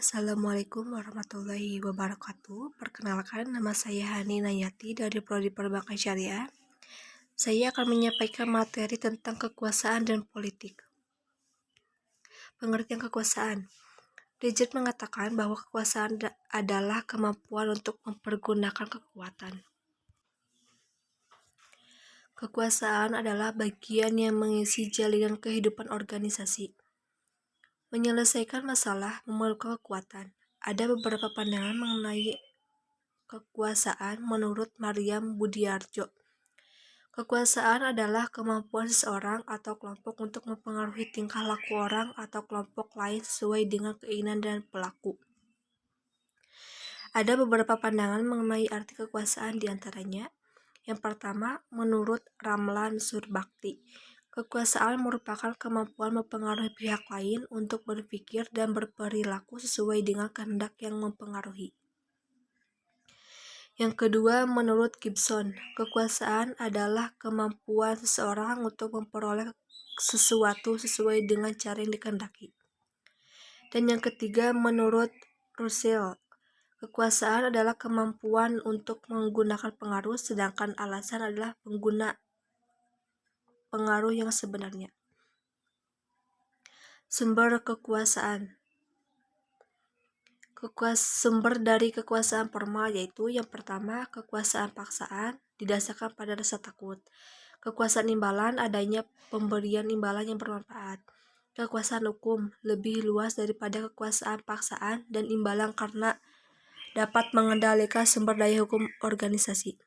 Assalamualaikum warahmatullahi wabarakatuh. Perkenalkan, nama saya Hani Nayati dari Prodi Perbankan Syariah. Saya akan menyampaikan materi tentang kekuasaan dan politik. Pengertian kekuasaan. Richard mengatakan bahwa kekuasaan adalah kemampuan untuk mempergunakan kekuatan. Kekuasaan adalah bagian yang mengisi jalinan kehidupan organisasi. Menyelesaikan masalah memerlukan kekuatan. Ada beberapa pandangan mengenai kekuasaan menurut Maryam Budiarjo. Kekuasaan adalah kemampuan seseorang atau kelompok untuk mempengaruhi tingkah laku orang atau kelompok lain sesuai dengan keinginan dan pelaku. Ada beberapa pandangan mengenai arti kekuasaan di antaranya. Yang pertama, menurut Ramlan Surbakti, kekuasaan merupakan kemampuan mempengaruhi pihak lain untuk berpikir dan berperilaku sesuai dengan kehendak yang mempengaruhi. Yang kedua, menurut Gibson, kekuasaan adalah kemampuan seseorang untuk memperoleh sesuatu sesuai dengan cara yang dikehendaki. Dan yang ketiga, menurut Russell, kekuasaan adalah kemampuan untuk menggunakan pengaruh, sedangkan alasan adalah pengguna pengaruh yang sebenarnya. Sumber kekuasaan. Sumber dari kekuasaan formal yaitu yang pertama, kekuasaan paksaan didasarkan pada rasa takut. Kekuasaan imbalan, adanya pemberian imbalan yang bermanfaat. Kekuasaan hukum lebih luas daripada kekuasaan paksaan dan imbalan karena dapat mengendalikan sumber daya hukum organisasi.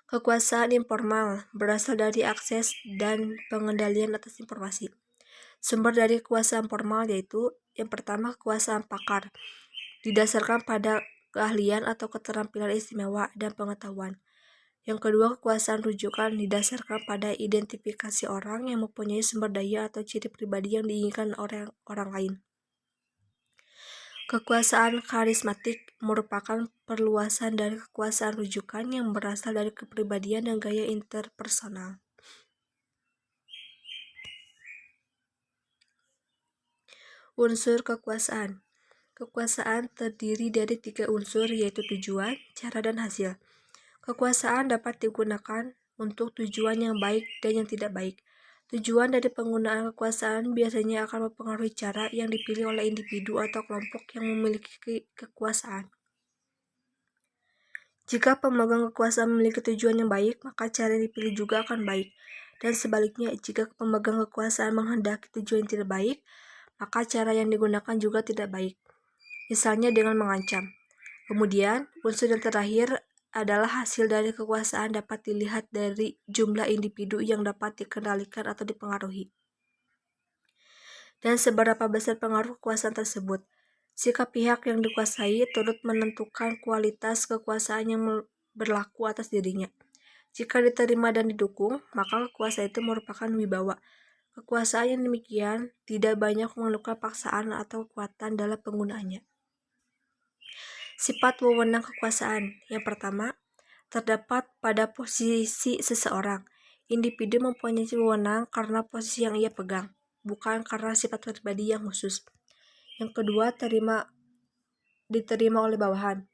Kekuasaan informal berasal dari akses dan pengendalian atas informasi. Sumber dari kekuasaan formal yaitu yang pertama, kekuasaan pakar didasarkan pada keahlian atau keterampilan istimewa dan pengetahuan. Yang kedua, kekuasaan rujukan didasarkan pada identifikasi orang yang mempunyai sumber daya atau ciri pribadi yang diinginkan orang lain. Kekuasaan karismatik merupakan perluasan dari kekuasaan rujukan yang berasal dari kepribadian dan gaya interpersonal. Unsur kekuasaan. Kekuasaan terdiri dari 3 unsur yaitu tujuan, cara, dan hasil. Kekuasaan dapat digunakan untuk tujuan yang baik dan yang tidak baik. Tujuan dari penggunaan kekuasaan biasanya akan mempengaruhi cara yang dipilih oleh individu atau kelompok yang memiliki kekuasaan. Jika pemegang kekuasaan memiliki tujuan yang baik, maka cara yang dipilih juga akan baik. Dan sebaliknya, jika pemegang kekuasaan menghendaki tujuan yang tidak baik, maka cara yang digunakan juga tidak baik. Misalnya dengan mengancam. Kemudian, unsur yang terakhir adalah hasil dari kekuasaan dapat dilihat dari jumlah individu yang dapat dikendalikan atau dipengaruhi. Dan seberapa besar pengaruh kekuasaan tersebut. Sikap pihak yang dikuasai turut menentukan kualitas kekuasaan yang berlaku atas dirinya. Jika diterima dan didukung, maka kekuasaan itu merupakan wibawa. Kekuasaan yang demikian tidak banyak memerlukan paksaan atau kekuatan dalam penggunaannya. Sifat wewenang kekuasaan. Yang pertama, terdapat pada posisi seseorang. Individu mempunyai wewenang karena posisi yang ia pegang, bukan karena sifat pribadi yang khusus. Yang kedua, diterima oleh bawahan.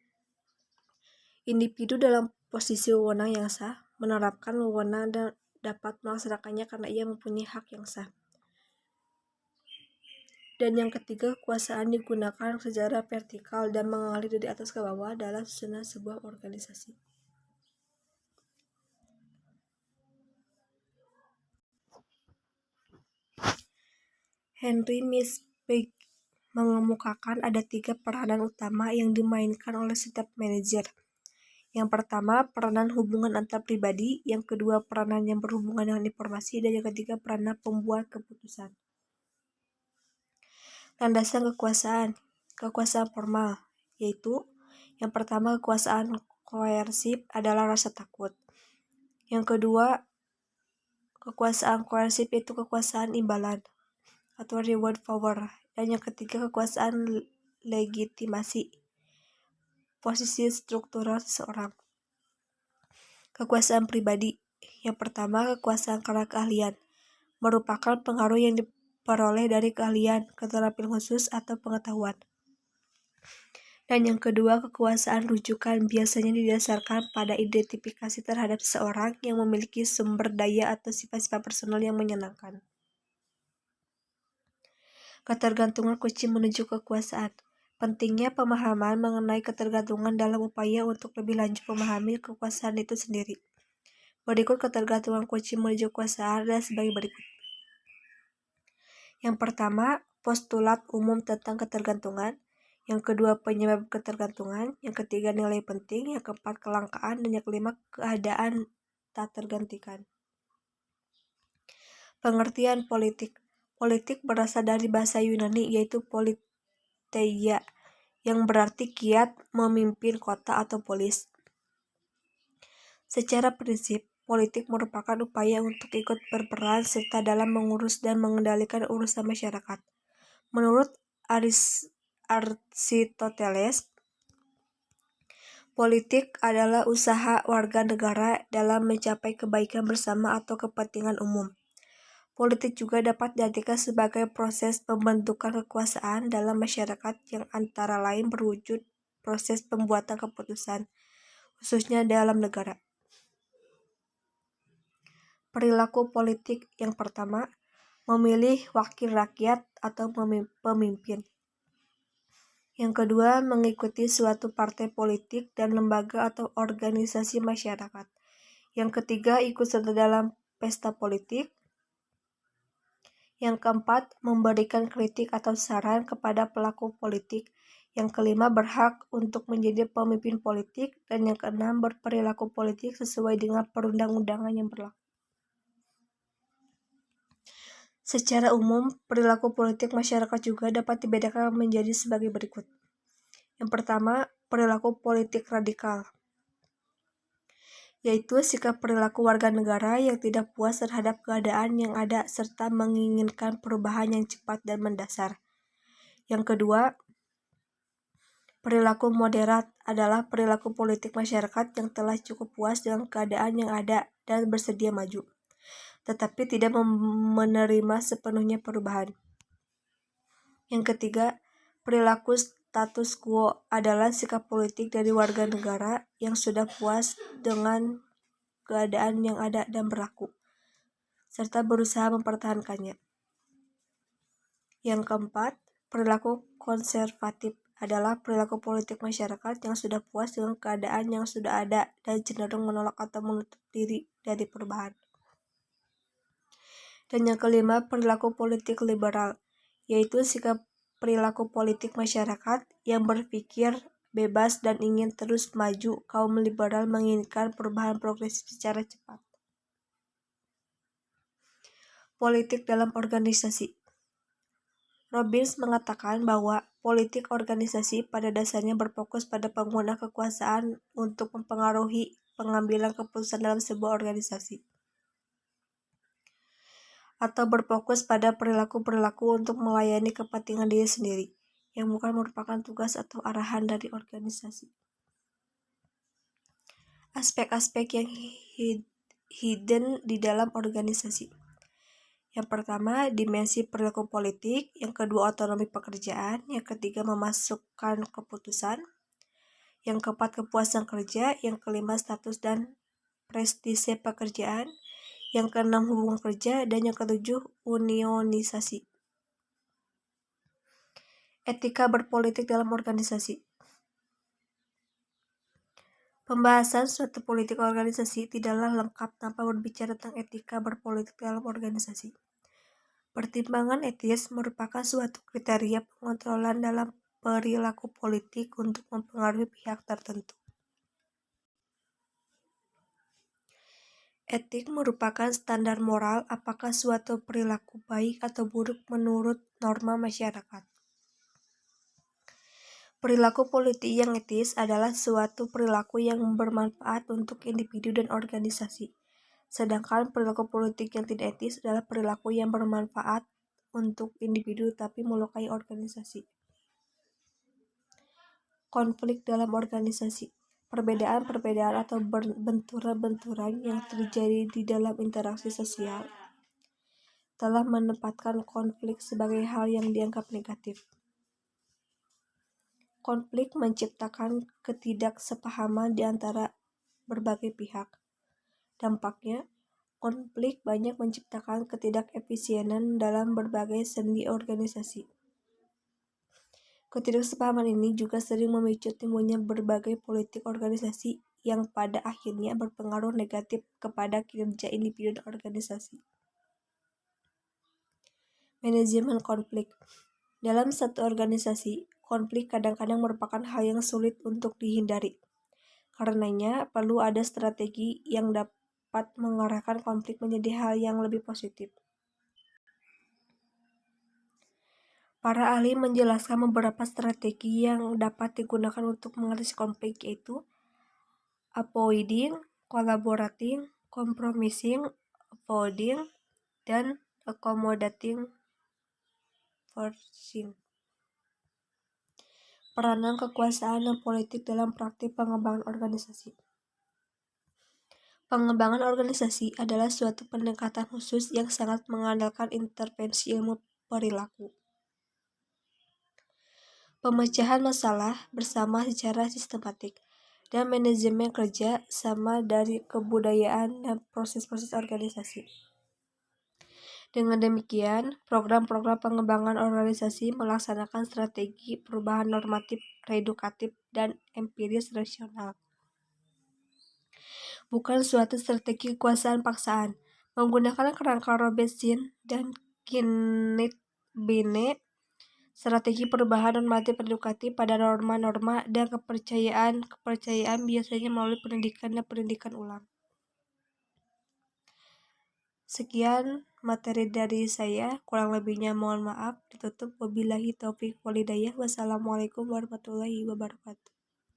Individu dalam posisi wewenang yang sah menerapkan wewenang dan dapat melaksanakannya karena ia mempunyai hak yang sah. Dan yang ketiga, kekuasaan digunakan secara vertikal dan mengalir dari atas ke bawah dalam susunan sebuah organisasi. Henry Misbach mengemukakan ada 3 peranan utama yang dimainkan oleh setiap manajer. Yang pertama, peranan hubungan antar pribadi. Yang kedua, peranan yang berhubungan dengan informasi. Dan yang ketiga, peranan pembuat keputusan. Landasan kekuasaan. Kekuasaan formal, yaitu yang pertama, kekuasaan koersif adalah rasa takut. Yang kedua, kekuasaan koersif itu kekuasaan imbalan atau reward power. Dan yang ketiga, kekuasaan legitimasi, posisi struktural seseorang. Kekuasaan pribadi. Yang pertama, kekuasaan karena keahlian, merupakan pengaruh yang diperoleh dari keahlian, keterampilan khusus, atau pengetahuan. Dan yang kedua, kekuasaan rujukan biasanya didasarkan pada identifikasi terhadap seseorang yang memiliki sumber daya atau sifat-sifat personal yang menyenangkan. Ketergantungan kunci menuju kekuasaan. Pentingnya pemahaman mengenai ketergantungan dalam upaya untuk lebih lanjut memahami kekuasaan itu sendiri. Berikut ketergantungan kunci menuju kekuasaan adalah sebagai berikut. Yang pertama, postulat umum tentang ketergantungan. Yang kedua, penyebab ketergantungan. Yang ketiga, nilai penting. Yang keempat, kelangkaan. Dan yang kelima, keadaan tak tergantikan. Pengertian politik. Politik berasal dari bahasa Yunani yaitu politeia, yang berarti kiat, memimpin kota atau polis. Secara prinsip, politik merupakan upaya untuk ikut berperan serta dalam mengurus dan mengendalikan urusan masyarakat. Menurut Aristoteles, politik adalah usaha warga negara dalam mencapai kebaikan bersama atau kepentingan umum. Politik juga dapat diartikan sebagai proses pembentukan kekuasaan dalam masyarakat yang antara lain berwujud proses pembuatan keputusan, khususnya dalam negara. Perilaku politik yang pertama, memilih wakil rakyat atau pemimpin. Yang kedua, mengikuti suatu partai politik dan lembaga atau organisasi masyarakat. Yang ketiga, ikut serta dalam pesta politik. Yang keempat, memberikan kritik atau saran kepada pelaku politik. Yang kelima, berhak untuk menjadi pemimpin politik. Dan yang keenam, berperilaku politik sesuai dengan perundang-undangan yang berlaku. Secara umum, perilaku politik masyarakat juga dapat dibedakan menjadi sebagai berikut. Yang pertama, perilaku politik radikal, yaitu sikap perilaku warga negara yang tidak puas terhadap keadaan yang ada serta menginginkan perubahan yang cepat dan mendasar. Yang kedua, perilaku moderat adalah perilaku politik masyarakat yang telah cukup puas dengan keadaan yang ada dan bersedia maju, tetapi tidak menerima sepenuhnya perubahan. Yang ketiga, perilaku status quo adalah sikap politik dari warga negara yang sudah puas dengan keadaan yang ada dan berlaku, serta berusaha mempertahankannya. Yang keempat, perilaku konservatif adalah perilaku politik masyarakat yang sudah puas dengan keadaan yang sudah ada dan cenderung menolak atau menutup diri dari perubahan. Dan yang kelima, perilaku politik liberal, yaitu sikap perilaku politik masyarakat yang berpikir bebas dan ingin terus maju. Kaum liberal menginginkan perubahan progresif secara cepat. Politik dalam organisasi. Robbins mengatakan bahwa politik organisasi pada dasarnya berfokus pada penggunaan kekuasaan untuk mempengaruhi pengambilan keputusan dalam sebuah organisasi, atau berfokus pada perilaku-perilaku untuk melayani kepentingan diri sendiri, yang bukan merupakan tugas atau arahan dari organisasi. Aspek-aspek yang hidden di dalam organisasi. Yang pertama, dimensi perilaku politik. Yang kedua, otonomi pekerjaan. Yang ketiga, memasukkan keputusan. Yang keempat, kepuasan kerja. Yang kelima, status dan prestise pekerjaan. Yang keenam, hubungan kerja. Dan yang ketujuh, unionisasi. Etika berpolitik dalam organisasi. Pembahasan suatu politik organisasi tidaklah lengkap tanpa berbicara tentang etika berpolitik dalam organisasi. Pertimbangan etis merupakan suatu kriteria pengontrolan dalam perilaku politik untuk mempengaruhi pihak tertentu. Etik merupakan standar moral apakah suatu perilaku baik atau buruk menurut norma masyarakat. Perilaku politik yang etis adalah suatu perilaku yang bermanfaat untuk individu dan organisasi. Sedangkan perilaku politik yang tidak etis adalah perilaku yang bermanfaat untuk individu tapi melukai organisasi. Konflik dalam organisasi. Perbedaan-perbedaan atau benturan-benturan yang terjadi di dalam interaksi sosial telah menempatkan konflik sebagai hal yang dianggap negatif. Konflik menciptakan ketidaksepahaman di antara berbagai pihak. Dampaknya, konflik banyak menciptakan ketidakefisienan dalam berbagai sendi organisasi. Ketidaksepahaman ini juga sering memicu timbulnya berbagai politik organisasi yang pada akhirnya berpengaruh negatif kepada kinerja individu dan organisasi. Manajemen konflik. Dalam satu organisasi, konflik kadang-kadang merupakan hal yang sulit untuk dihindari. Karenanya, perlu ada strategi yang dapat mengarahkan konflik menjadi hal yang lebih positif. Para ahli menjelaskan beberapa strategi yang dapat digunakan untuk mengatasi konflik, yaitu avoiding, collaborating, compromising, avoiding, dan accommodating forcing. Peranan kekuasaan dan politik dalam praktik pengembangan organisasi. Pengembangan organisasi adalah suatu pendekatan khusus yang sangat mengandalkan intervensi ilmu perilaku. Pemecahan masalah bersama secara sistematik, dan manajemen kerja sama dari kebudayaan dan proses-proses organisasi. Dengan demikian, program-program pengembangan organisasi melaksanakan strategi perubahan normatif, reedukatif, dan empiris rasional. Bukan suatu strategi kekuasaan paksaan. Menggunakan kerangka Robeson dan Knit-Bine, strategi perubahan normatif edukatif pada norma-norma dan kepercayaan biasanya melalui pendidikan dan pendidikan ulang. Sekian materi dari saya, kurang lebihnya mohon maaf. Ditutup, wabillahi taufik walhidayah. Wassalamualaikum warahmatullahi wabarakatuh.